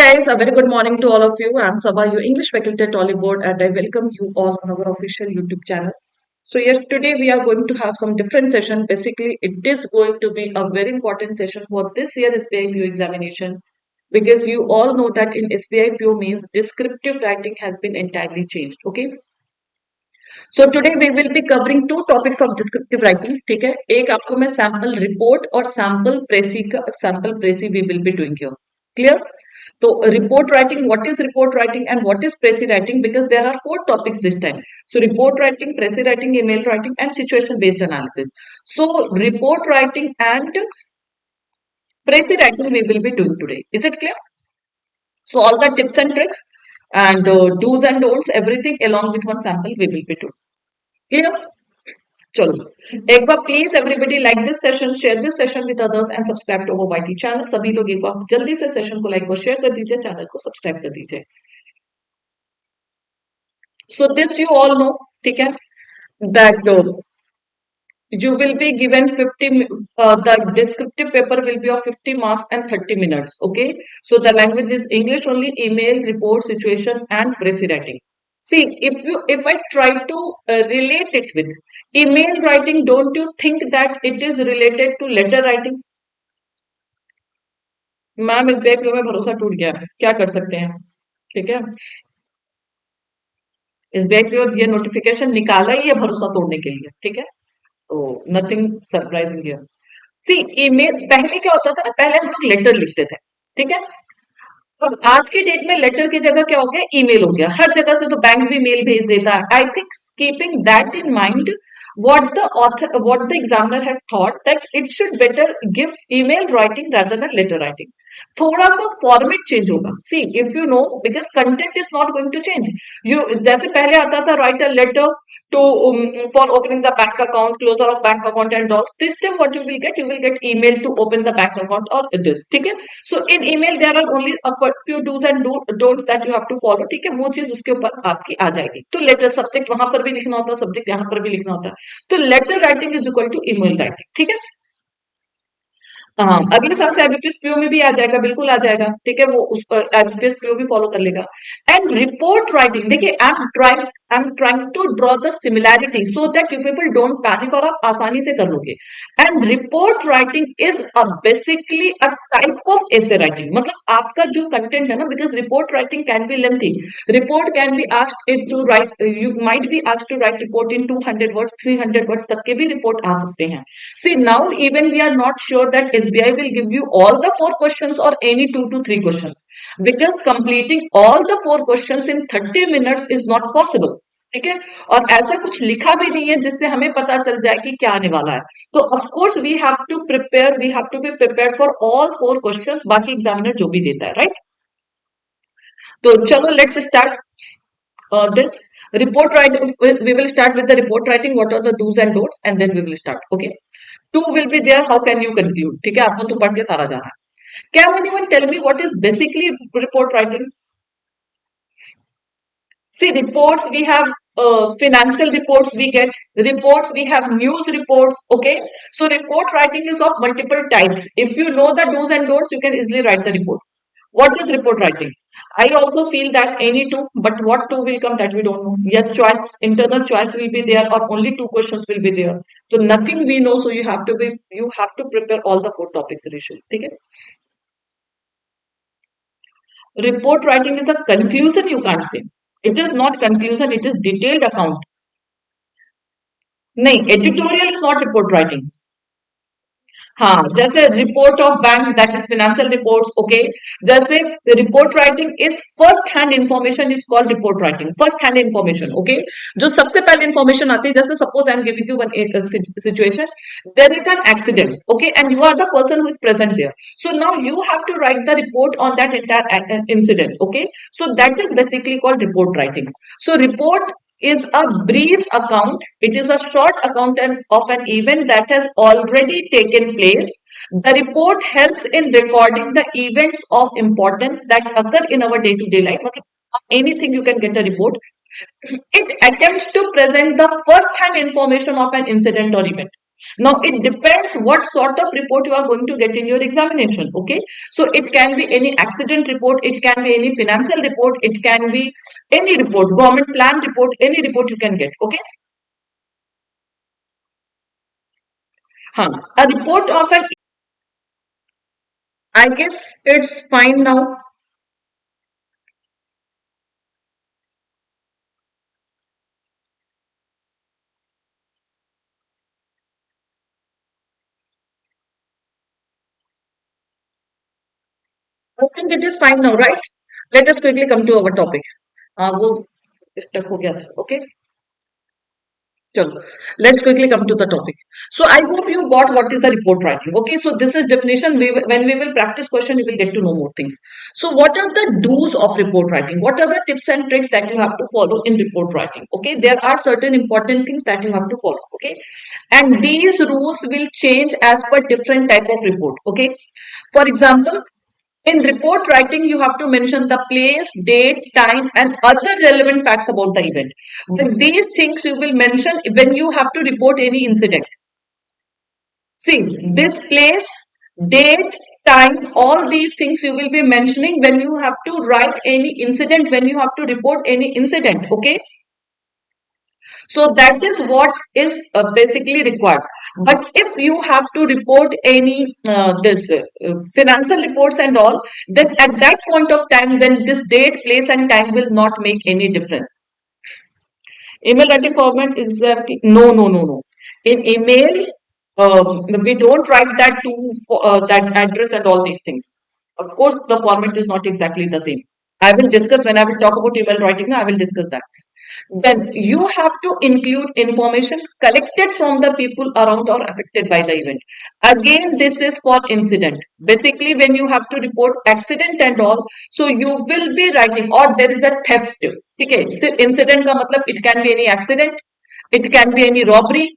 Guys, a very good morning to all of you. I'm Saba, your English faculty at Oliveboard, and I welcome you all on our official YouTube channel. So yes, today we are going to have some different session. Basically, it is going to be a very important session for this year SBI PO examination because you all know that in SBI PO means descriptive writing has been entirely changed. Okay. So today we will be covering two topics of descriptive writing. ठीक है, एक आपको मैं sample report और sample presi we will be doing here. Clear? So report writing, what is report writing and what is presi writing? Because there are four topics this time. So report writing, presi writing, email writing, and situation based analysis. So report writing and presi writing we will be doing today. Is it clear? So all the tips and tricks and do's and don'ts, everything along with one sample we will be doing. Clear? चलो एक बार please everybody like this session, share this session with others and subscribe to our YT channel. सभी लोग एक बार जल्दी से session को like और शेयर कर दीजिए, चैनल को सब्सक्राइब कर दीजिए. So this you all know, ठीक है, that you will be given 50 the descriptive paper will be of 50 marks and 30 minutes. Okay, so the language is English only, email, report, situation and presi writing. See, if I try to relate it with email writing, don't you think that it is related to letter writing? Ma'am इस back में भरोसा टूट गया, क्या कर सकते हैं. ठीक है, इस बैक ये नोटिफिकेशन निकाला ही है भरोसा तोड़ने के लिए. ठीक है, तो nothing surprising here. See email पहले क्या होता था ना, पहले हम लोग लेटर लिखते थे. ठीक है, और आज की डेट में लेटर की जगह क्या हो गया, ईमेल हो गया. हर जगह से तो बैंक भी मेल भेज देता है. I think keeping that in mind what the examiner had thought that it should better give email writing rather than letter writing. थोड़ा सा फॉर्मेट चेंज होगा. See if you know, because content is not going to change. You जैसे पहले आता था write a letter to for opening the bank account, closure of bank account and all. This time what you will get email to open the bank account or this. ठीक है, so in email there are only a few do's and don'ts that you have to follow. ठीक है, वो चीज उसके ऊपर आपकी आ जाएगी. तो लेटर सब्जेक्ट वहां पर भी लिखना होता है, सब्जेक्ट यहाँ पर भी लिखना होता है. तो letter writing is equal to email writing. ठीक है, हाँ, अगले साल से आईबीपीएस पीओ में भी आ जाएगा, बिल्कुल आ जाएगा. ठीक है, वो उस आईबीपीएस पीओ भी फॉलो कर लेगा. एंड रिपोर्ट राइटिंग, देखिए I am trying to draw the similarity so that you people don't panic और आप आसानी से कर लोगे. And report writing is a basically a type of essay writing. मतलब आपका जो कंटेंट है ना, because report writing can be lengthy. Report can be asked in to write, you might be asked to write report in 200 words, 300 words तक के भी report आ सकते हैं. See, now even we are not sure that SBI will give you all the 4 questions or any 2 to 3 questions, because completing all the 4 questions in 30 minutes is not possible. ठीक है, और ऐसा कुछ लिखा भी नहीं है जिससे हमें पता चल जाए कि क्या आने वाला है. तो of course we have to be prepared for all 4 questions, बाकी एग्जामिनर जो भी देता है. राइट, तो चलो let's start this report writing. We will start with the report writing. What are the do's and don'ts, and then we will start. Okay, 2 will be there. How can you conclude? ठीक है, आपको तो पढ़ के सारा जाना है. Can anyone tell me what is basically report writing? See, reports we have financial reports, we get reports, we have news reports. Okay, so report writing is of multiple types. If you know the do's and don'ts, you can easily write the report. What is report writing? I also feel that any 2, but what 2 will come that we don't know. Yeah, choice, internal choice will be there, or only 2 questions will be there. So nothing we know, so you have to prepare all the 4 topics, Rishu. Okay? Report writing is a conclusion, you can't say. It is not conclusion, it is detailed account. No, editorial is not report writing. हाँ, जैसे report of bank, that is financial reports. Okay, जैसे report writing is first hand information is called report writing. First hand information. Okay, जो सबसे पहले information आती है, जैसे suppose I am giving you one situation, there is an accident. Okay, and you are the person who is present there. So now you have to write the report on that entire incident. Okay, so that is basically called report writing. So report is a brief account. It is a short account of an event that has already taken place. The report helps in recording the events of importance that occur in our day-to-day life. Anything you can get a report. It attempts to present the first-hand information of an incident or event. Now it depends what sort of report you are going to get in your examination. Okay, so it can be any accident report, it can be any financial report, it can be any report, government plan report, any report you can get. Okay, a report of an, I guess it's fine now. I think it is fine now, right? Let us quickly come to our topic. वो stuck हो गया था. Okay. Chalo, let's quickly come to the topic. So I hope you got what is the report writing. Okay, so this is definition. When we will practice question, you will get to know more things. So what are the do's of report writing? What are the tips and tricks that you have to follow in report writing? Okay, there are certain important things that you have to follow. Okay, and these rules will change as per different type of report. Okay, for example, in report writing, you have to mention the place, date, time, and other relevant facts about the event. But these things you will mention when you have to report any incident. See, this place, date, time, all these things you will be mentioning when you have to write any incident, when you have to report any incident. Okay. So that is what is basically required. But if you have to report any this financial reports and all, then at that point of time, then this date, place, and time will not make any difference. Email writing format exactly? No, no, no, no. In email, we don't write that to that address and all these things. Of course, the format is not exactly the same. I will discuss when I will talk about email writing. I will discuss that. Then you have to include information collected from the people around or affected by the event. Again, this is for incident. Basically, when you have to report accident and all, so you will be writing, or there is a theft. Okay, so incident ka matlab, it can be any accident, it can be any robbery,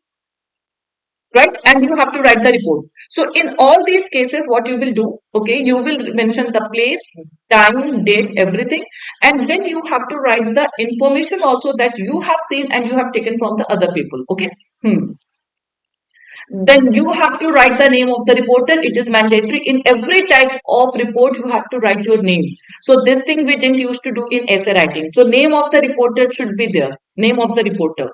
right? And you have to write the report. So in all these cases, what you will do, okay, you will mention the place, time, date, everything, and then you have to write the information also that you have seen and you have taken from the other people. Okay. Then you have to write the name of the reporter. It is mandatory in every type of report. You have to write your name. So this thing we didn't used to do in essay writing. So name of the reporter should be there. Name of the reporter.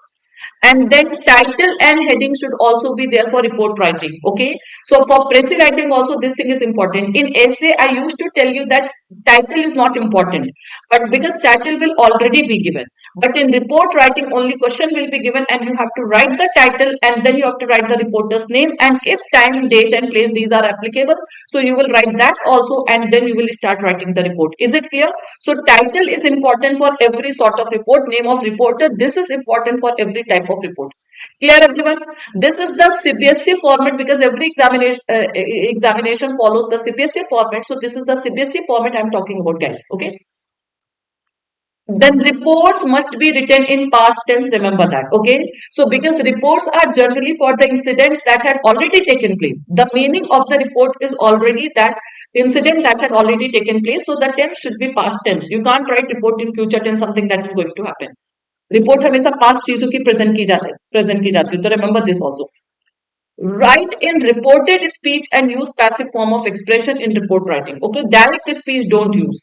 And then title and heading should also be there for report writing. Okay, so for Precis writing also this thing is important. In essay I used to tell you that title is not important, but because title will already be given, but in report writing only question will be given and you have to write the title and then you have to write the reporter's name, and if time, date and place these are applicable, so you will write that also and then you will start writing the report. Is it clear? So title is important for every sort of report. Name of reporter, this is important for every type of report. Clear everyone? This is the CBSE format because every examination follows the CBSE format. So this is the CBSE format I'm talking about, guys. Okay. Then reports must be written in past tense. Remember that. Okay. So because reports are generally for the incidents that had already taken place. The meaning of the report is already that incident that had already taken place. So the tense should be past tense. You can't write report in future tense something that is going to happen. Report हमेशा past चीजों की present की जाती है तो remember this also write in reported speech and use passive form of expression in report writing. Okay, direct speech don't use.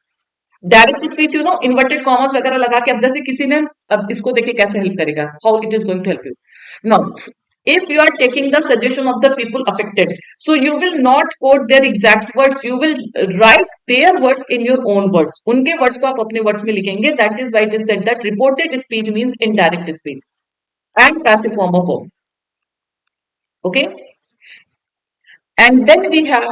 Direct speech you know inverted commas वगैरह लगा के अब जैसे किसी ने अब इसको देखे कैसे हेल्प करेगा how it is going to help you now if you are taking the suggestion of the people affected, so you will not quote their exact words, you will write their words in your own words. उनके words को आप अपने words में लिखेंगे. That is why it is said that reported speech means indirect speech and passive form of verb. Okay. And then we have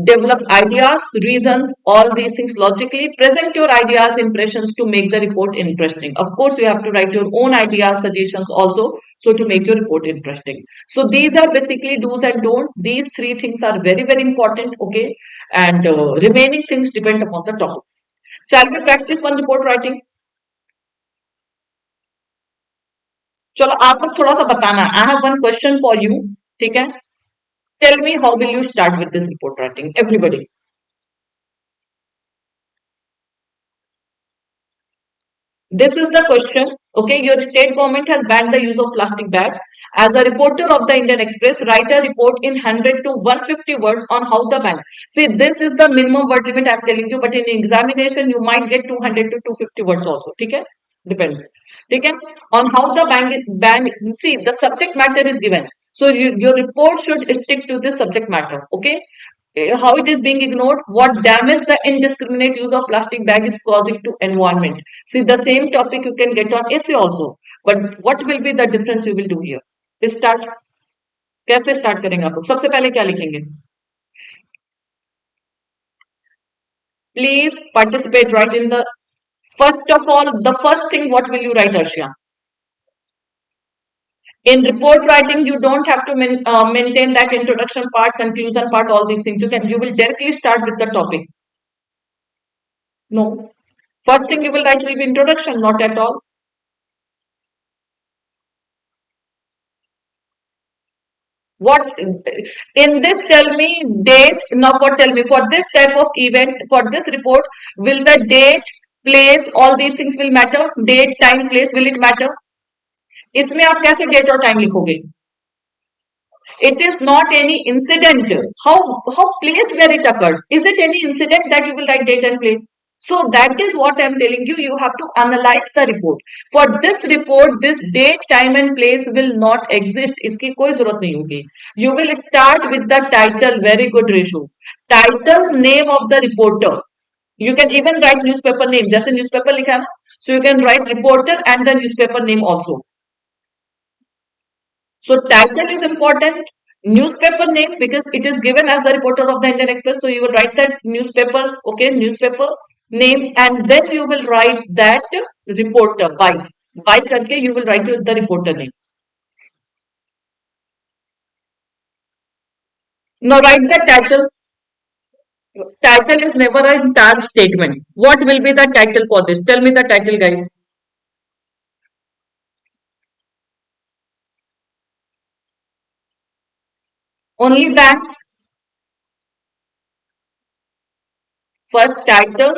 develop ideas, reasons, all these things logically. Present your ideas, impressions to make the report interesting. Of course, you have to write your own ideas, suggestions also, so to make your report interesting. So these are basically do's and don'ts. These three things are very, very important. Okay. And remaining things depend upon the topic. Shall we practice one report writing? चलो आप लोग थोड़ा सा बताना. I have one question for you. ठीक है? Tell me how will you start with this report writing? Everybody. This is the question. Okay, your state government has banned the use of plastic bags. As a reporter of the Indian Express, write a report in 100 to 150 words on how the ban. See, this is the minimum word limit I'm telling you, but in examination, you might get 200 to 250 words also. Okay? Depends. Okay? On how the ban, see, the subject matter is given. So, your report should stick to the subject matter. Okay? How it is being ignored, what damage the indiscriminate use of plastic bag is causing to environment. See, the same topic you can get on essay also, but what will be the difference you will do here? Start. कैसे start करेंगे आप लोग? सबसे पहले क्या लिखेंगे? Please participate. Right in the first of all, the first thing, what will you write, Arshia? In report writing, you don't have to maintain that introduction part, conclusion part, all these things. You will directly start with the topic. No. First thing you will write will be introduction, not at all. What in this, tell me date. Now, tell me for this type of event, for this report, will the date, place, all these things will matter? Date, time, place, will it matter? इसमें आप कैसे date और time लिखोगे? It is not any incident. How place where it occurred? Is it any incident that you will write date and place? So that is what I am telling you. You have to analyze the report. For this report, this date, time and place will not exist. इसकी कोई जरूरत नहीं होगी. You will start with the title. Very good, Reshu. Title, name of the reporter. You can even write newspaper name. जैसे newspaper लिखा है ना, so you can write reporter and the newspaper name also. So title is important. Newspaper name, because it is given as the reporter of the Indian Express. So you will write that newspaper, okay, newspaper name, and then you will write that reporter by. By करके you will write the reporter name. Now write the title. Title is never an entire statement. What will be the title for this? Tell me the title, guys. Only ban. First title,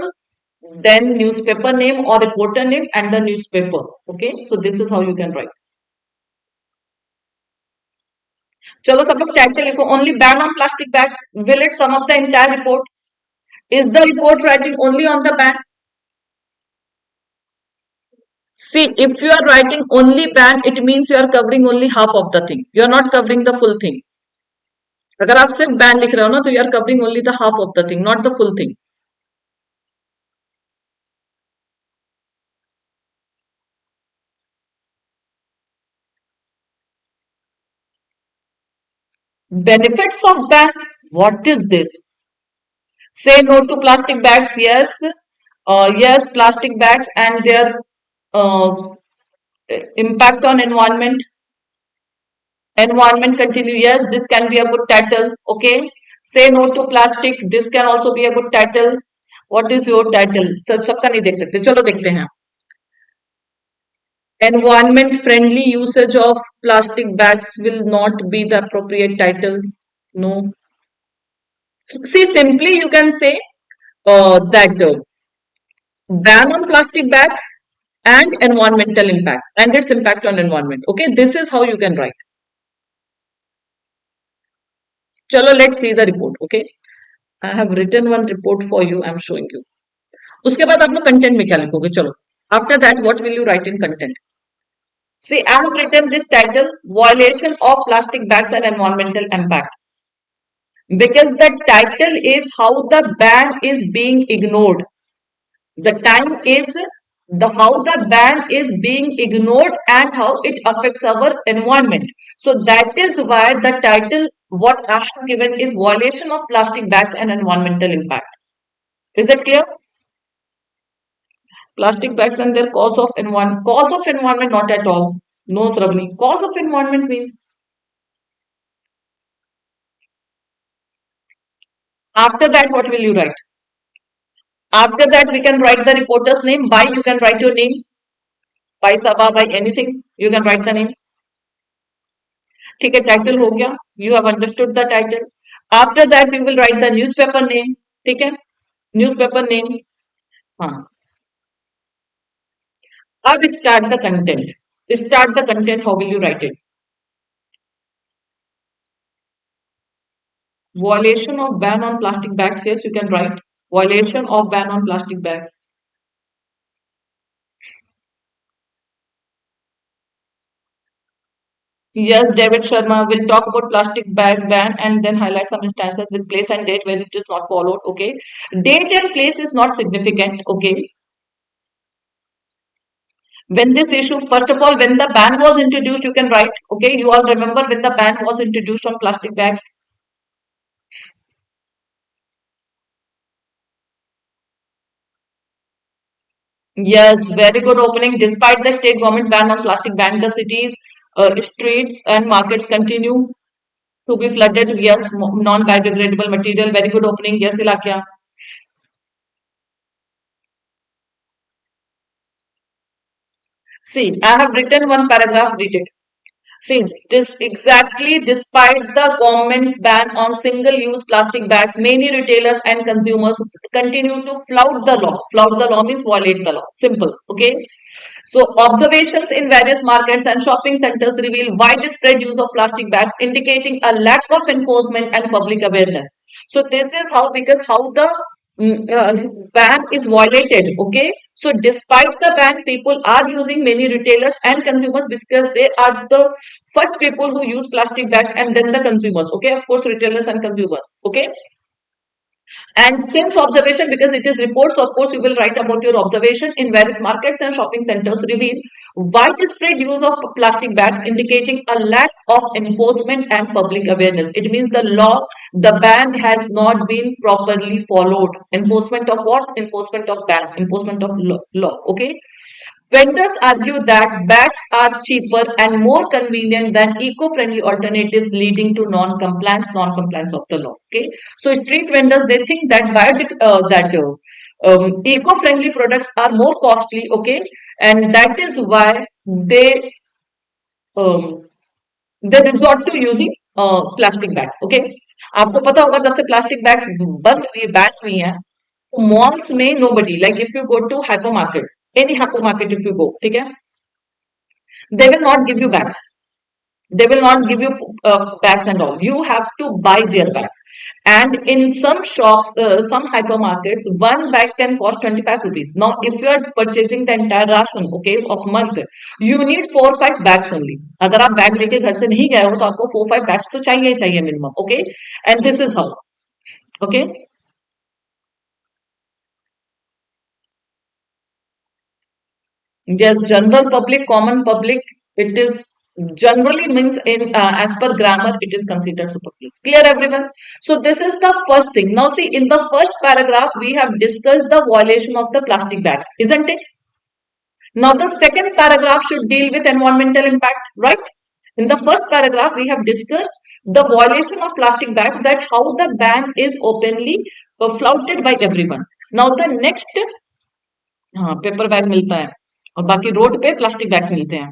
then newspaper name or reporter name and the newspaper. Okay, so this is how you can write. चलो सब लोग title लिखो. Only ban on plastic bags. Will it sum up the entire report? Is the report writing only on the ban? See, if you are writing only ban, it means you are covering only half of the thing. You are not covering the full thing. अगर आप सिर्फ ban लिख रहे हो ना, तो you are covering only the half of the thing, not the full thing. Benefits of ban. What is this? Say no to plastic bags. Yes. Yes, plastic bags and their uh, impact on environment. Environment continue. Yes, this can be a good title. Okay. Say no to plastic. This can also be a good title. What is your title? सबका नहीं देख सकते. चलो देखते हैं. Environment friendly usage of plastic bags will not be the appropriate title. No. See, simply you can say that ban on plastic bags and environmental impact and its impact on environment. Okay, this is how you can write. Chalo, let's see the report. Okay, I have written one report for you. I'm showing you. उसके बाद आप लोग content में क्या लिखोगे? चलो, after that, what will you write in content? See, I have written this title: Violation of Plastic Bags and Environmental Impact. Because the title is how the ban is being ignored. The time is the how the ban is being ignored and how it affects our environment. So that is why the title what I have given is violation of plastic bags and environmental impact. Is it clear? Plastic bags and their cause of environment, not at all. No, Sravani. Cause of environment means after that what will you write? After that we can write the reporter's name. By you can write your name. By Saba, by anything you can write the name. ठीक है, title हो गया. You have understood the title. After that we will write the newspaper name. ठीक है, newspaper name. हाँ. अब start the content. Start the content. How will you write it? Violation of ban on plastic bags. Yes, you can write violation of ban on plastic bags. Yes, David Sharma will talk about plastic bag ban and then highlight some instances with place and date where it is not followed. Okay, date and place is not significant. Okay, when this issue, first of all, when the ban was introduced, you can write. Okay, you all remember when the ban was introduced on plastic bags. Yes, very good opening. Despite the state government's ban on plastic ban, the cities, streets, and markets continue to be flooded. Yes, non-biodegradable material. Very good opening. Yes, Ilakya. See, I have written one paragraph. Read it. Since this exactly despite the government's ban on single-use plastic bags, many retailers and consumers continue to flout the law. Flout the law means violate the law. Simple. Okay. So observations in various markets and shopping centers reveal widespread use of plastic bags, indicating a lack of enforcement and public awareness. So this is how, because how the ban is violated. Okay, so despite the ban, people are using, many retailers and consumers, because they are the first people who use plastic bags and then the consumers. Okay, of course, retailers and consumers. Okay, and since observation, because it is reports, of course, you will write about your observation in various markets and shopping centers reveal widespread use of plastic bags, indicating a lack of enforcement and public awareness. It means the law, the ban has not been properly followed. Enforcement of what? Enforcement of ban, enforcement of law. Okay. Vendors argue that bags are cheaper and more convenient than eco-friendly alternatives, leading to non-compliance of the law. Okay, so street vendors, they think that eco-friendly products are more costly. Okay, and that is why um, they resort to using plastic bags. Okay, आपको पता होगा जब से plastic bags बंद हुई, ban हुई है, malls में nobody, like if you go to hypermarkets, any hypermarket if you go, ठीक है, they will not give you bags. They will not give you bags and all. You have to buy their bags. And in some shops, some hypermarkets, one bag can cost 25 rupees. Now, if you are purchasing the entire ration, okay, of month, you need 4 or 5 bags only. अगर आप bag लेके घर से नहीं गए हो तो आपको 4 or 5 bags तो चाहिए ही चाहिए minimum. Okay, and this is how. Okay. Yes, general public, common public, it is generally means in as per grammar, it is considered superfluous. Clear, everyone? So this is the first thing. Now see, in the first paragraph, we have discussed the violation of the plastic bags, isn't it? Now the second paragraph should deal with environmental impact, right? In the first paragraph, we have discussed the violation of plastic bags, that how the ban is openly flouted by everyone. Now the next, हाँ paper bag मिलता है और बाकी road पे plastic bags मिलते हैं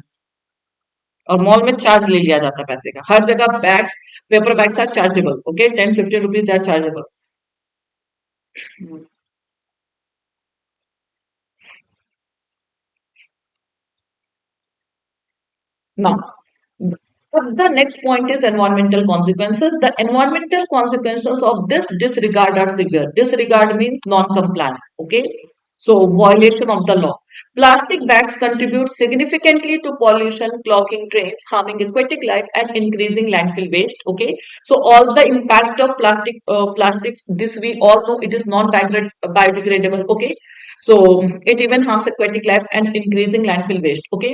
और mall में चार्ज ले लिया जाता है पैसे का, हर जगह bags, paper bags are chargeable. Okay, 10-15 rupees they are chargeable. Now, the next point is environmental consequences. The environmental consequences of this disregard are severe. Disregard means non-compliance. Okay. So, violation of the law. Plastic bags contribute significantly to pollution, clogging drains, harming aquatic life, and increasing landfill waste. Okay. So, all the impact of plastics, this we all know, it is non-biodegradable. Okay. So, it even harms aquatic life and increasing landfill waste. Okay.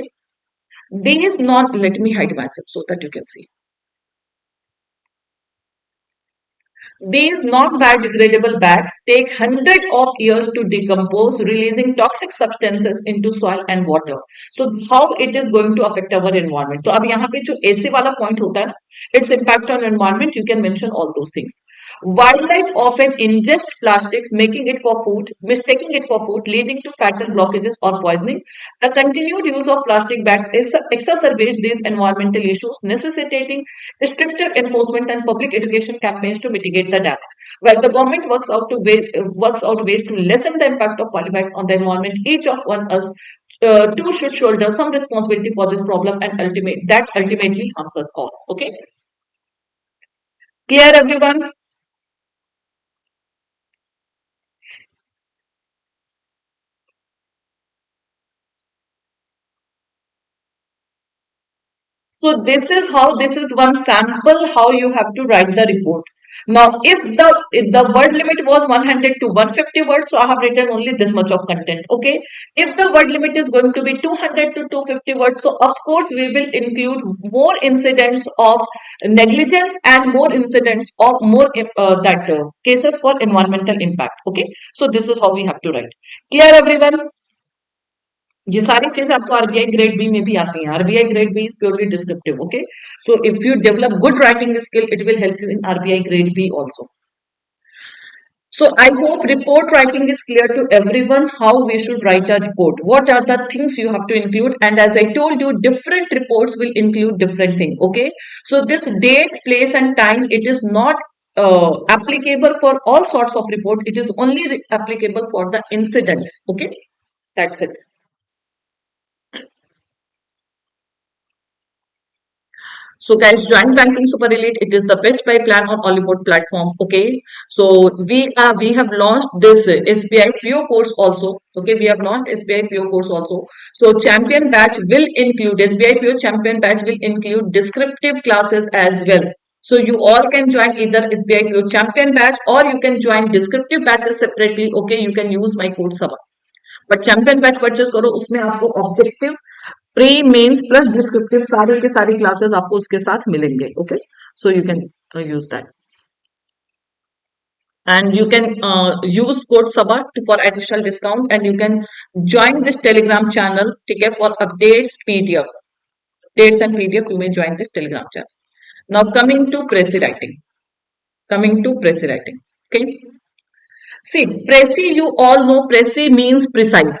These not, let me hide myself so that you can see. These non-biodegradable bags take hundreds of years to decompose, releasing toxic substances into soil and water. So how it is going to affect our environment? तो अब यहाँ पे जो ऐसे वाला point होता है ना, its impact on environment, you can mention all those things. Wildlife often ingest plastics, making it for food, mistaking it for food, leading to fatal blockages or poisoning. The continued use of plastic bags exacerbates these environmental issues, necessitating stricter enforcement and public education campaigns to mitigate the damage. While the government works out ways to lessen the impact of polybags on the environment, each of us two should shoulder some responsibility for this problem and ultimately harms us all. Okay, clear everyone? So this is one sample how you have to write the report. Now, if the word limit was 100 to 150 words, so I have written only this much of content. Okay. If the word limit is going to be 200 to 250 words, so of course we will include more incidents of negligence and more incidents of more that cases for environmental impact. Okay. So this is how we have to write. Clear everyone? ये सारी चीजें आपको RBI grade B में भी आती हैं. RBI grade B is purely descriptive. Okay, so if you develop good writing skill it will help you in RBI grade B also. So I hope report writing is clear to everyone how we should write a report. What are the things you have to include? And as I told you, different reports will include different things. Okay. So this date, place, and time, it is not applicable for all sorts of report. It is only applicable for the incidents. Okay. That's it. So guys, joint banking super elite, it is the best buy plan on Oliveboard platform. Okay. So we have launched this SBI PO course also. Okay, we have launched SBI PO course also. So champion batch will include SBI PO champion batch will include descriptive classes as well. So you all can join either SBI PO champion batch or you can join descriptive batches separately. Okay, you can use my code Saba. But champion batch purchase करो उसमें आपको objective pre mains plus descriptive सारे के सारी classes आपको उसके साथ मिलेंगे. Okay, so you can use that and you can use code Saba for additional discount and you can join this telegram channel. ठीक है, for updates pdf dates and pdf you may join this telegram channel. Now coming to pressy writing. Okay, see pressy, you all know pressy means precise.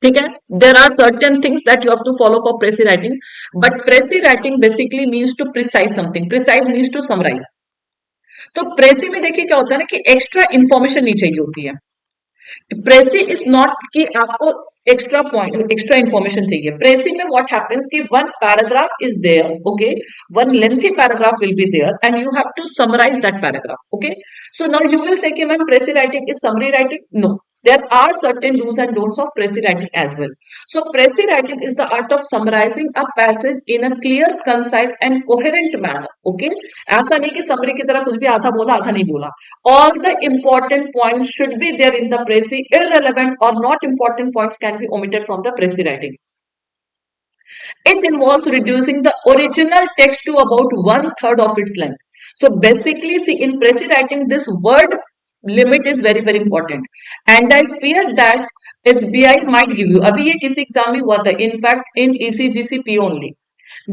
ठीक है, there are certain things that you have to follow for pressy writing, but pressy writing basically means to precise something. Precise means to summarize. तो प्रेसी में देखिए क्या होता है ना कि एक्स्ट्रा इंफॉर्मेशन नहीं चाहिए होती है. प्रेसी इज नॉट कि आपको एक्स्ट्रा पॉइंट एक्स्ट्रा इंफॉर्मेशन चाहिए. प्रेसी में व्हाट हैपेंस कि one paragraph is there. Okay, one lengthy paragraph will be there and you have to summarise that paragraph. Okay, so now you will say कि ma'am precis writing is summary writing. No, there are certain do's and don'ts of pressy writing as well. So pressy writing is the art of summarizing a passage in a clear, concise and coherent manner. Okay, ऐसा नहीं कि summary की तरह कुछ भी आधा बोला आधा नहीं बोला. All the important points should be there in the pressy. Irrelevant or not important points can be omitted from the pressy writing. It involves reducing the original text to about 1/3 of its length. So basically, see in pressy writing, this word limit is very very important, and I fear that SBI might give you. अभी ये किसी exam में हुआ था. In fact, in ECGCP only.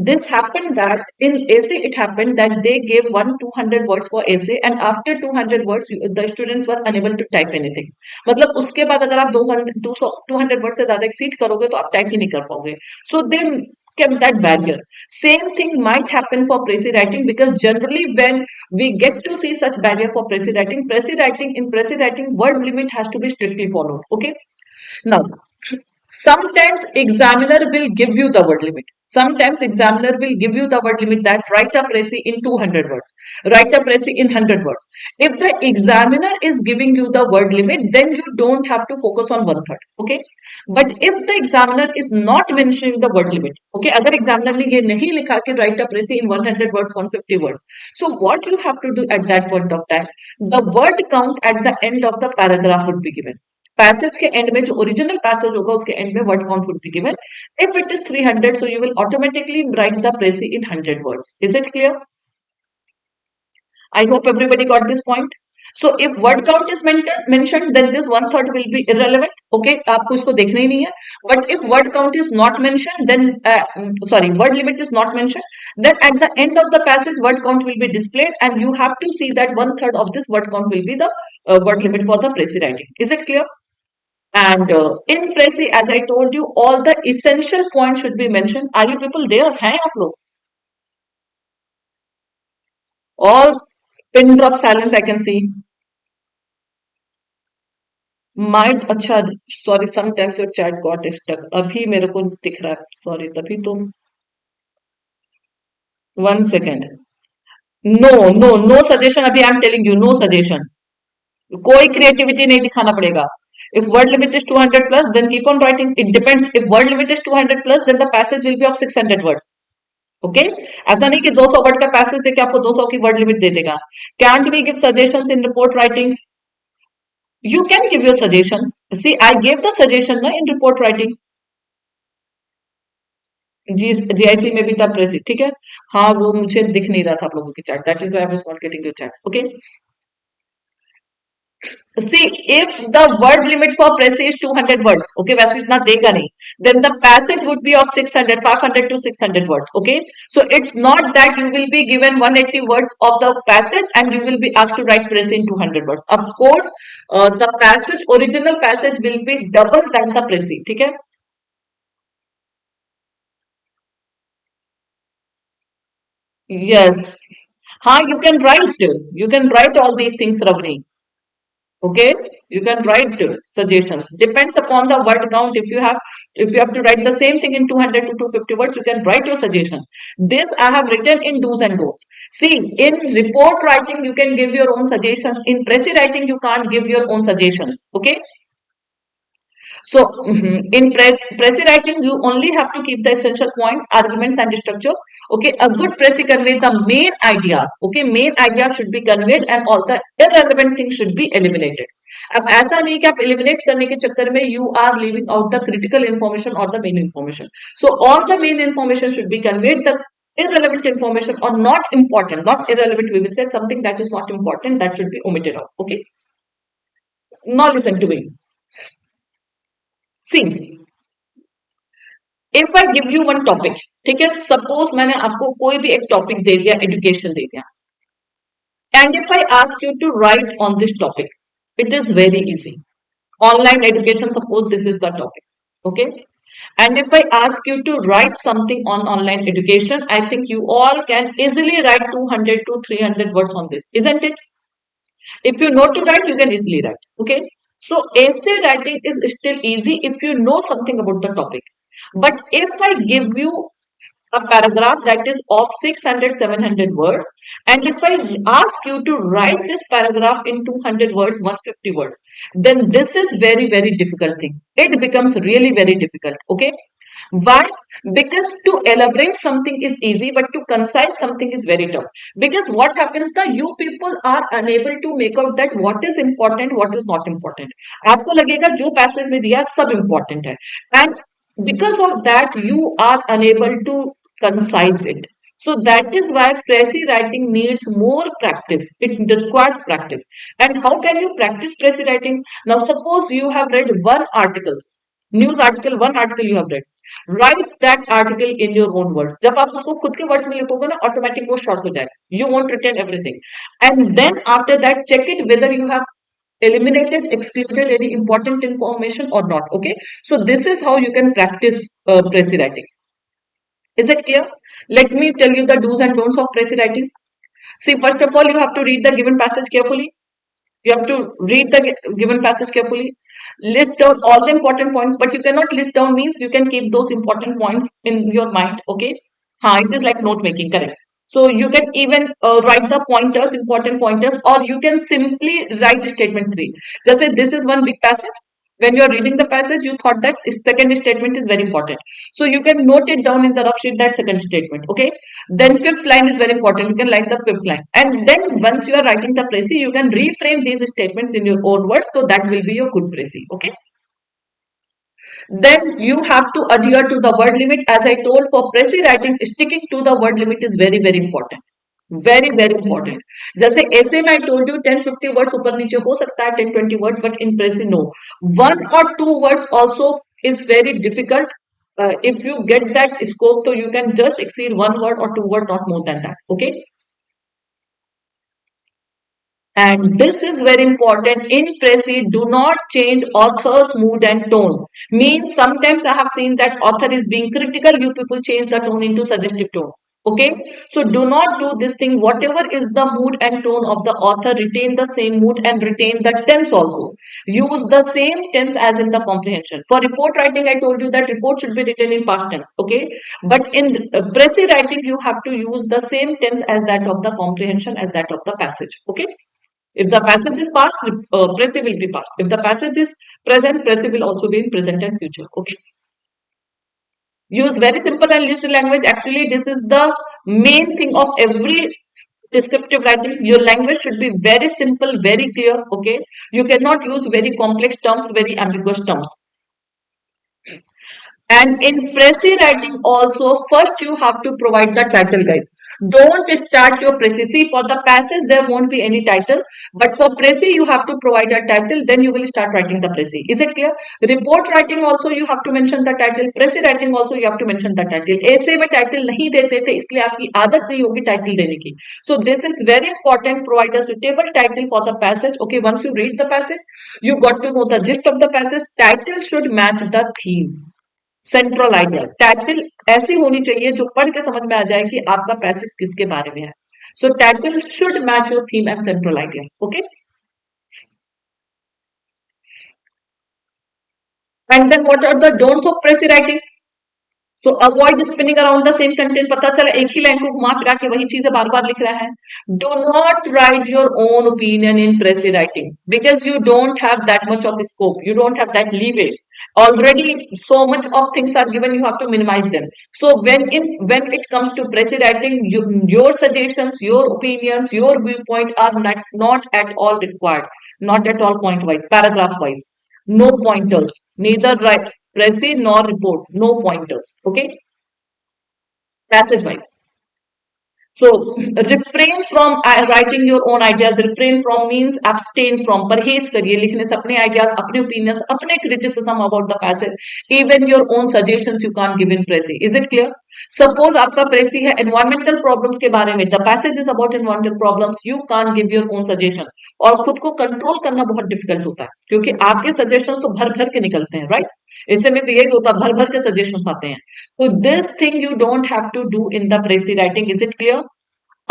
This happened that in essay it happened that they gave 200 words for essay and after 200 words the students were unable to type anything. मतलब उसके बाद अगर आप 200 वर्ड से ज्यादा एक्सीड करोगे तो आप टाइप ही नहीं कर पाओगे. So they kept that barrier. Same thing might happen for pressy writing because generally when we get to see such barrier for pressy writing in pressy writing word limit has to be strictly followed. Okay, now sometimes examiner will give you the word limit. Sometimes examiner will give you the word limit that write a pressy in 200 words, write a pressy in 100 words. If the examiner is giving you the word limit, then you don't have to focus on 1/3. Okay, but if the examiner is not mentioning the word limit, okay, अगर examiner ने ये नहीं लिखा कि write a pressy in 100 words, 150 words, so what you have to do at that point of time, the word count at the end of the paragraph would be given. Passage के end में जो original passage होगा उसके end में word count would be given. If it is 300 so you will automatically write the precis in 100 words. Is it clear? I hope everybody got this point. So if word count is mentioned, then this 1/3 will be irrelevant. Okay, आपको इसको देखना ही नहीं है. But if word count is not mentioned, then word limit is not mentioned, then at the end of the passage word count will be displayed, and you have to see that 1/3 of this word count will be the word limit for the pressy writing. Is it clear? And in pressy, as I told you, all the essential points should be mentioned. Are you people there? हैं आप लोग? All pin drop silence I can see. Might अच्छा sorry sometimes your chat got stuck अभी मेरे को दिख रहा है सॉरी तभी तुम 1 second no no no suggestion अभी I am telling you no suggestion कोई क्रिएटिविटी नहीं दिखाना पड़ेगा if word limit is 200 plus then keep on writing it depends if word limit is 200 plus then the passage will be of 600 words okay ऐसा नहीं कि 200 word का passage देके आपको 200 की वर्ड लिमिट दे देगा can't we give suggestions in report writing you can give your suggestions see I give the suggestion ना in report writing G GIC में भी था प्रेसी ठीक है हाँ वो मुझे दिख नहीं रहा था आप लोगों की chat that is why I was not getting your chats okay See, if the word limit for press is 200 words, okay, वैसे इतना देगा नहीं, then the passage would be of 600, 500 to 600 words, okay. So it's not that you will be given 180 words of the passage and you will be asked to write press in 200 words. Of course, the passage, original passage will be double than the press, ठीक है? Yes. हाँ, you can write all these things, Ravni. Okay, you can write suggestions depends upon the word count if you have to write the same thing in 200 to 250 words you can write your suggestions this I have written in do's and don'ts see in report writing you can give your own suggestions in pressy writing you can't give your own suggestions okay so in pressy writing, you only have to keep the essential points, arguments, and structure. Okay, a good pressy conveys the main ideas. Okay, main ideas should be conveyed, and all the irrelevant things should be eliminated. अब ऐसा नहीं कि आप eliminate करने के चक्कर में you are leaving out the critical information or the main information. So all the main information should be conveyed. The irrelevant information or not important, not irrelevant. We will say something that is not important that should be omitted out. Okay. Now listen to me. See, if I give you one topic ठीक है suppose मैंने आपको कोई भी एक topic दे दिया education दे दिया and if I ask you to write on this topic it is very easy online education suppose this is the topic okay and if I ask you to write something on online education I think you all can easily write 200 to 300 words on this isn't it if you know to write you can easily write okay so essay writing is still easy if you know something about the topic but if I give you a paragraph that is of 600 700 words and if I ask you to write this paragraph in 200 words 150 words then this is very difficult thing it becomes really very difficult okay why because to elaborate something is easy but to concise something is very tough because what happens that you people are unable to make out that what is important what is not important आपको लगेगा जो passage में दिया सब important है and because of that you are unable to concise it so that is why pressy writing needs more practice it requires practice and how can you practice pressy writing now suppose you have read one article news article one article you have read right that article in your own words जब आप उसको खुद के words में लिखोगे ना automatic वो short हो जाएगा you want written everything and then after that check it whether you have eliminated excluded any important information or not okay so this is how you can practice pressy writing is it clear let me tell you the do's and don'ts of pressy writing see first of all you have to read the given passage carefully you have to read the given passage carefully list down all the important points but you cannot list down means you can keep those important points in your mind okay it is like note making correct so you can even write the pointers important pointers or you can simply write statement 3 just say this is one big passage when you are reading the passage you thought that second statement is very important so you can note it down in the rough sheet that second statement okay then fifth line is very important you can write the fifth line and then once you are writing the précis you can reframe these statements in your own words so that will be your good précis okay then you have to adhere to the word limit as I told for précis writing sticking to the word limit is very important very important जैसे ऐसे में I told you 10-50 words ऊपर नीचे हो सकता है 10-20 words but in pressy no 1 or 2 words also is very difficult if you get that scope so you can just exceed 1 word or 2 word not more than that okay and this is very important in pressy do not change author's mood and tone means sometimes I have seen that author is being critical you people change the tone into suggestive tone Okay, so do not do this thing. Whatever is the mood and tone of the author, retain the same mood and retain the tense also. Use the same tense as in the comprehension. For report writing, I told you that report should be written in past tense. Okay, but in Precis writing, you have to use the same tense as that of the comprehension as that of the passage. Okay. If the passage is past, Precis will be past. If the passage is present, Precis will also be in present and future. Okay. Use very simple and listed language. Actually, this is the main thing of every descriptive writing. Your language should be very simple, very clear. Okay. You cannot use very complex terms, very ambiguous terms. And in Precis writing also, first you have to provide the title, guys. Don't start your Precis. See, for the passage, there won't be any title. But for Precis, you have to provide a title. Then you will start writing the Precis. Is it clear? Report writing also, you have to mention the title. Precis writing also, you have to mention the title. ऐसे में title नहीं देते थे, इसलिए आपकी आदत नहीं होगी title देने की. So this is very important. Provide a suitable title for the passage. Okay, once you read the passage, you got to know the gist of the passage. Title should match the theme. Central idea title ऐसी होनी चाहिए जो पढ़ के समझ में आ जाए कि आपका पैसेज किसके बारे में है. So title should match your theme and central idea. Okay, and then what are the don'ts of precis writing. So avoid spinning around the same content. पता चला एक ही लाइन को घुमा फिरा के वही चीजें बार बार लिख रहा है. Do not right your own opinion in प्रेसी writing because you don't have that much of scope. You don't have that leeway. Already so much of things are given, you have to minimize them. So when it comes to Precis writing, your suggestions, your opinions, your viewpoint are not at all required. Not at all point wise, paragraph wise. No pointers. Neither write Precis nor report. No pointers. Okay. Passage wise. So refrain from writing your own ideas. Refrain from means abstain from. परहेज करिए लिखने से अपने ideas, अपने opinions, अपने criticism about the passage. Even your own suggestions you can't give in Precis. Is it clear? Suppose आपका Precis है environmental problems के बारे में. The passage is about environmental problems. You can't give your own suggestion. और खुद को control करना बहुत difficult होता है क्योंकि आपके suggestions तो भर भर के निकलते हैं, right? इससे में भी यही होता है, भर भर के suggestions आते हैं. So this thing you don't have to do in the Precis writing. Is it clear?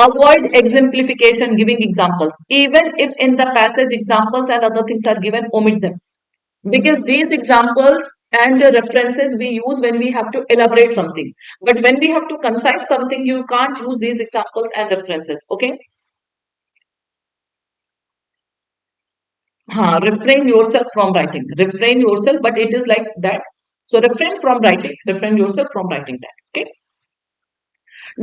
Avoid exemplification, giving examples. Even if in the passage examples and other things are given, omit them. Because these examples and references we use when we have to elaborate something. But when we have to concise something, you can't use these examples and references. Okay? Refrain yourself from writing. Refrain yourself, but it is like that. So refrain from writing. Refrain yourself from writing that. Okay?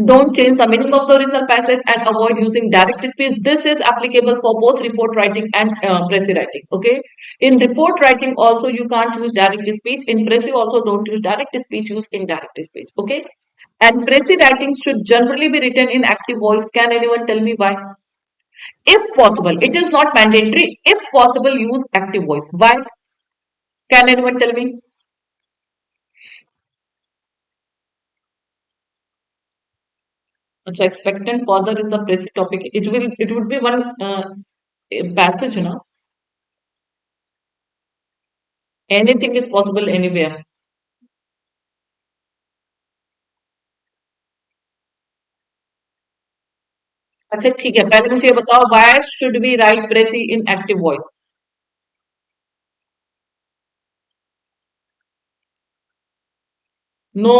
Don't change the meaning of the original passage and avoid using direct speech. This is applicable for both report writing and Precis writing. Okay. In report writing also you can't use direct speech. In Precis also don't use direct speech. Use indirect speech. Okay. And Precis writing should generally be written in active voice. Can anyone tell me why? If possible, it is not mandatory. If possible, use active voice. Why? Can anyone tell me? अच्छा, expectant father is the basic topic. It would be one passage, you know. Anything is possible anywhere. अच्छा ठीक है, पहले मुझे ये बताओ why should we write Prezi in active voice? No,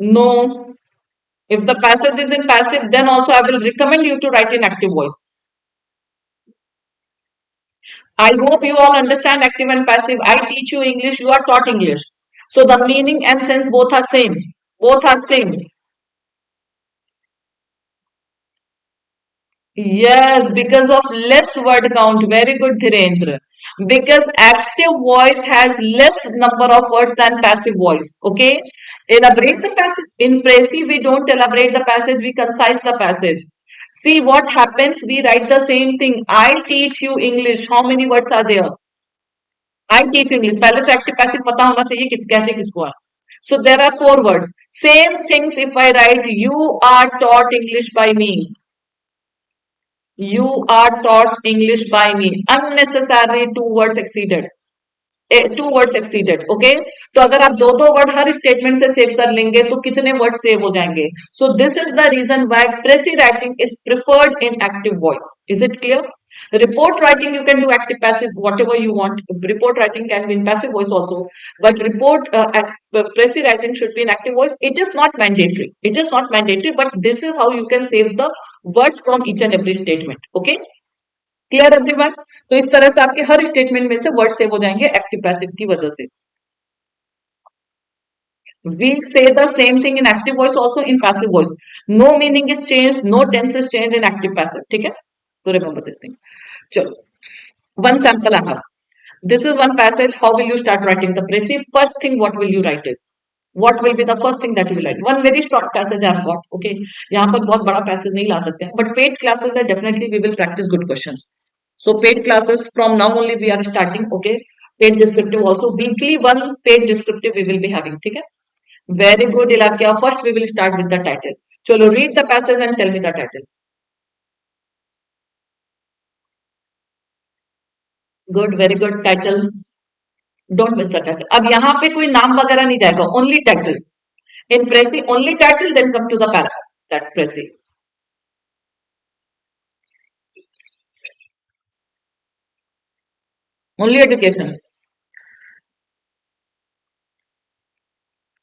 no. If the passage is in passive, then also I will recommend you to write in active voice. I hope you all understand active and passive. I teach you English, you are taught English. So the meaning and sense both are same. Both are same. Yes, because of less word count. Very good, Dhirendra. Because active voice has less number of words than passive voice. Okay? Elaborate the passage. In Prezi, we don't elaborate the passage, we concise the passage. See what happens, we write the same thing. I teach you English. How many words are there? I teach English. पहले तो active passive पता होना चाहिए कि कहते किसको है. So there are 4 words. Same things if I write, you are taught English by me. You are taught English by me. Unnecessary 2 words exceeded. Two words exceeded, okay. तो अगर आप दो दो वर्ड हर स्टेटमेंट से सेव कर लेंगे तो कितने वर्ड सेव हो जाएंगे? So this is the reason why precis writing is preferred in active voice. Is it clear? Report writing you can do active passive whatever you want. Report writing can be in passive voice also, but pressy writing should be in active voice. It is not mandatory, it is not mandatory, but this is how you can save the words from each and every statement. Okay, clear everyone? तो इस तरह से आपके हर statement में से word save हो जाएंगे active passive की वजह से। We say the same thing in active voice also in passive voice. No meaning is changed, no tense is changed in active passive. ठीक है? तो remember this thing. चलो, one sample I have. This is one passage. How will you start writing the precis? First thing, what will you write is? What will be the first thing that you will write? One very short passage I have got. Okay, यहाँ पर बहुत बड़ा passage नहीं ला सकते हैं. But paid classes में definitely we will practice good questions. So paid classes from now only we are starting. Okay, paid descriptive also weekly one paid descriptive we will be having. ठीक है? Very good, Ilakia. First we will start with the title. चलो read the passage and tell me the title. Good, very good title. Don't miss the title. अब यहाँ पे कोई नाम वगैरह नहीं जाएगा. Only title. In Prezi, only title, then come to the paragraph. That Prezi. Only education.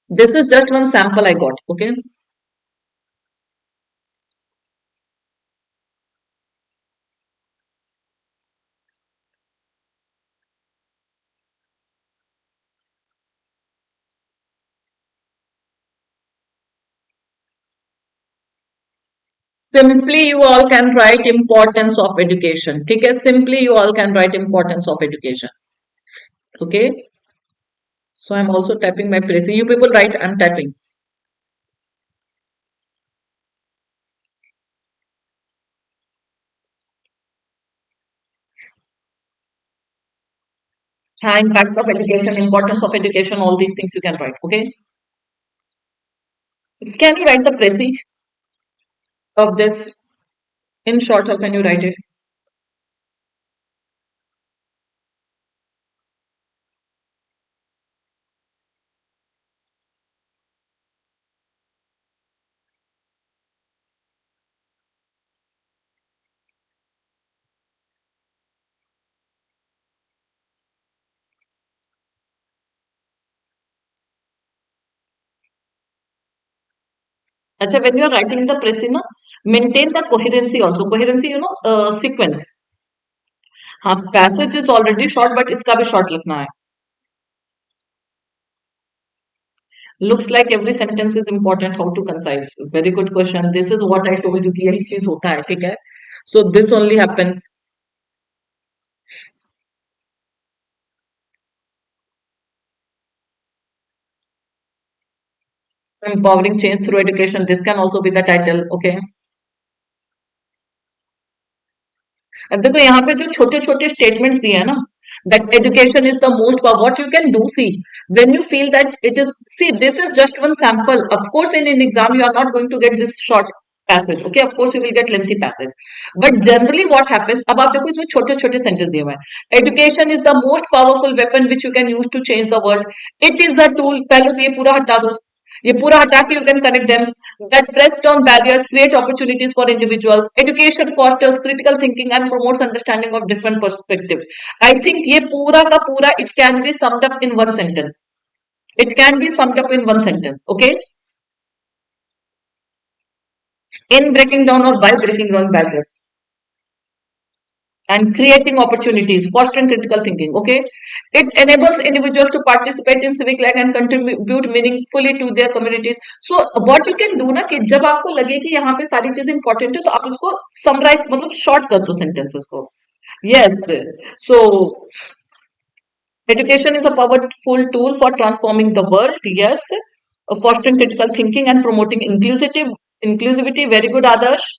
This is just one sample I got. Okay. Simply you all can write importance of education. ठीक है? Simply you all can write importance of education. Okay. So I'm also typing my Prezi. You people write. I'm typing. Impact of education, importance of education, all these things you can write. Okay. Can you write the Prezi of this? In short, how can you write it? Acha, when you are writing the Prezi, na, maintain the coherency also. Coherency, sequence. हाँ, passage is already short, but इसका भी short लिखना है. Looks like every sentence is important. How to concise? Very good question. This is what I told you कि यही चीज होता है, ठीक है? So this only happens. Empowering change through education. This can also be the title. Okay. अब देखो यहाँ पे जो छोटे छोटे स्टेटमेंट्स दिए हैं ना, that education is the most power. What you can do, see, when you feel that it is, see, this is just one sample. Of course, in an exam, you are not going to get this short passage. Okay, of course, you will get lengthy passage. But generally, what happens? अब आप देखो इसमें छोटे छोटे sentence दिए हुए हैं. Education is the most powerful weapon which you can use to change the world. It is a tool. पहले तो ये पूरा हटा दो. ये पूरा हटा के you can connect them. That breaks down barriers, create opportunities for individuals. Education fosters critical thinking and promotes understanding of different perspectives. I think ये पूरा का पूरा it can be summed up in one sentence. It can be summed up in one sentence. Okay. In breaking down or by breaking down barriers. And creating opportunities, fostering critical thinking. Okay, it enables individuals to participate in civic life and contribute meaningfully to their communities. So what you can do ना कि जब आपको लगे कि यहाँ पे सारी चीजें इंपॉर्टेंट है तो आप इसको समराइज मतलब शॉर्ट कर दो सेंटेंसेस को. Yes, so education is a powerful tool for transforming the world. Yes, fostering critical thinking and promoting inclusivity. Very good, Adarsh.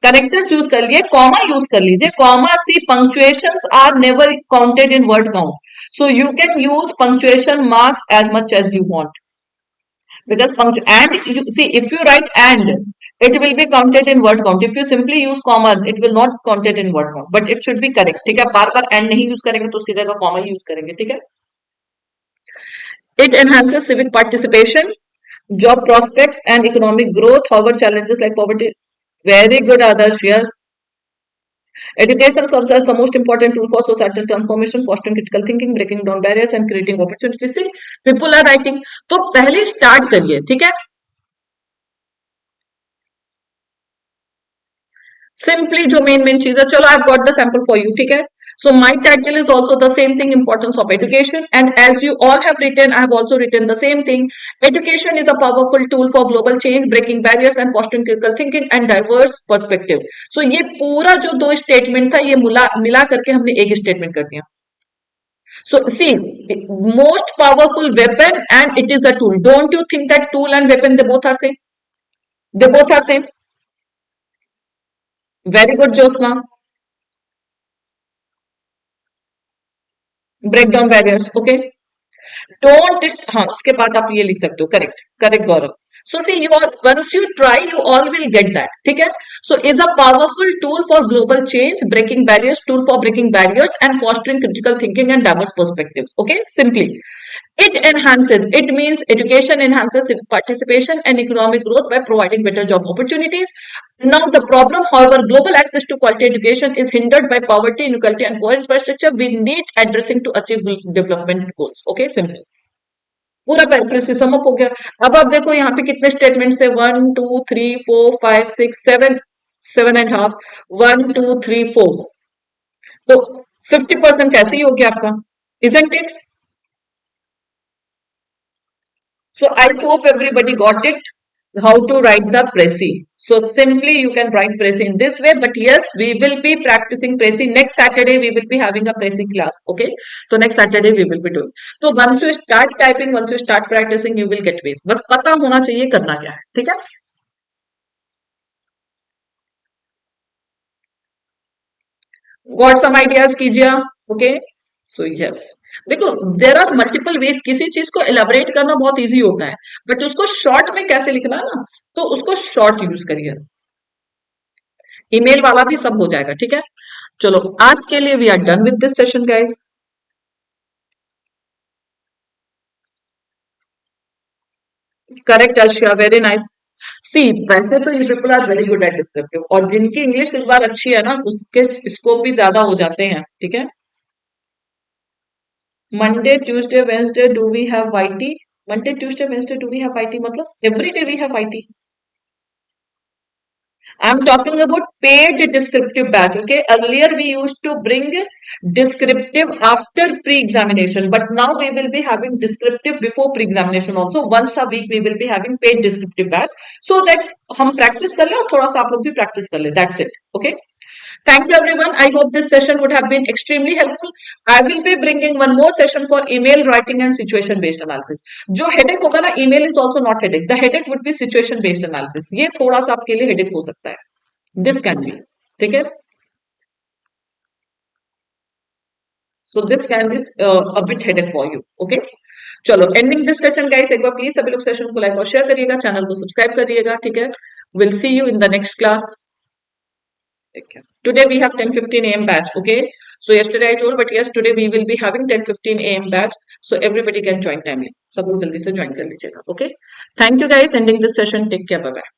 Characters use कर लिए, कॉमा यूज कर लीजिए. Comma see punctuations are never counted in word count, so you can use punctuation marks as much as you want because and you see if you write and it will be counted in word count. If you simply use comma it will not counted in word count, but it should be correct. ठीक है, बार बार and नहीं use करेंगे तो उसकी जगह comma use करेंगे. ठीक है. It enhances civic participation, job prospects, and economic growth. However, challenges like poverty. Very good, others. Yes. Education serves as the most important tool for societal transformation, fostering critical thinking, breaking down barriers, and creating opportunities. See, people are writing. तो पहले start करिए, ठीक है? Simply जो main चीज है, चलो I've got the sample for you, ठीक है? So my title is also the same thing, importance of education, and as you all have written, I have also written the same thing. Education is a powerful tool for global change, breaking barriers and fostering critical thinking and diverse perspective. So ये पूरा जो दो statement था, ये मिला करके हमने एक statement कर दिया. So see, most powerful weapon and it is a tool. Don't you think that tool and weapon they both are same? They both are same. Very good, Josna. Break down barriers. Okay. Don't हाँ उसके बाद आप ये लिख सकते हो. Correct. Correct, Gaurav. So see, you all once you try, you all will get that. ठीक है? So is a powerful tool for global change, breaking barriers, tool for breaking barriers and fostering critical thinking and diverse perspectives. Okay, simply. It enhances. It means education enhances civic participation and economic growth by providing better job opportunities. Now the problem, however, global access to quality education is hindered by poverty, inequality, and poor infrastructure. We need addressing to achieve development goals. Okay, simple. पूरा precious sum up हो गया. अब आप देखो यहाँ पे कितने statements है. 1 2 3 4 5 6 7 7.5 1 2 3 4. तो 50% कैसे ही हो गया आपका. Isn't it? So I hope everybody got it. How to write the Prezi. So simply you can write Prezi in this way. But yes, we will be practicing Prezi. Next Saturday we will be having a Prezi class. Okay. So next Saturday we will be doing. So once you start typing, once you start practicing, you will get ways. बस पता होना चाहिए करना क्या है. ठीक है. Got some ideas कीजिए. Okay. So yes. देखो देर आर मल्टीपल वेज. किसी चीज को एलाबरेट करना बहुत इजी होता है बट उसको शॉर्ट में कैसे लिखना है ना, तो उसको शॉर्ट यूज करिए. ईमेल वाला भी सब हो जाएगा. ठीक है. चलो आज के लिए we are done with this session guys. Correct Arshia, very nice. See वैसे तो ये people are very good at descriptive और जिनकी इंग्लिश इस बार अच्छी है ना उसके स्कोप भी ज्यादा हो जाते हैं. ठीक है. Monday Tuesday Wednesday do we have YT. Monday Tuesday Wednesday do we have YT मतलब every day we have YT. I'm talking about paid descriptive batch. Okay. Earlier we used to bring descriptive after pre-examination, but now we will be having descriptive before pre-examination also. Once a week we will be having paid descriptive batch so that हम practice कर ले और थोड़ा सा आप लोग भी practice कर ले. That's it. Okay. Thank you everyone. I hope this session would have been extremely helpful. I will be bringing one more session for email writing and situation based analysis. जो headache होगा ना, email is also not headache. The headache would be situation based analysis. ये थोड़ा सा आपके लिए headache हो सकता है. This can be. ठीक है. So this can be a bit headache for you. Okay. चलो ending this session guys. एक बार प्लीज सभी लोग सेशन को लाइक और शेयर करिएगा, चैनल को सब्सक्राइब करिएगा. ठीक है. We'll see you in the next class. Today we have 10:15 a.m. batch. Okay. So yesterday I told, but yes, today we will be having 10:15 a.m. batch. So everybody can join timely. सब लोग जल्दी से join कर लीजिएगा. Okay. Thank you guys. Ending this session. Take care. Bye bye.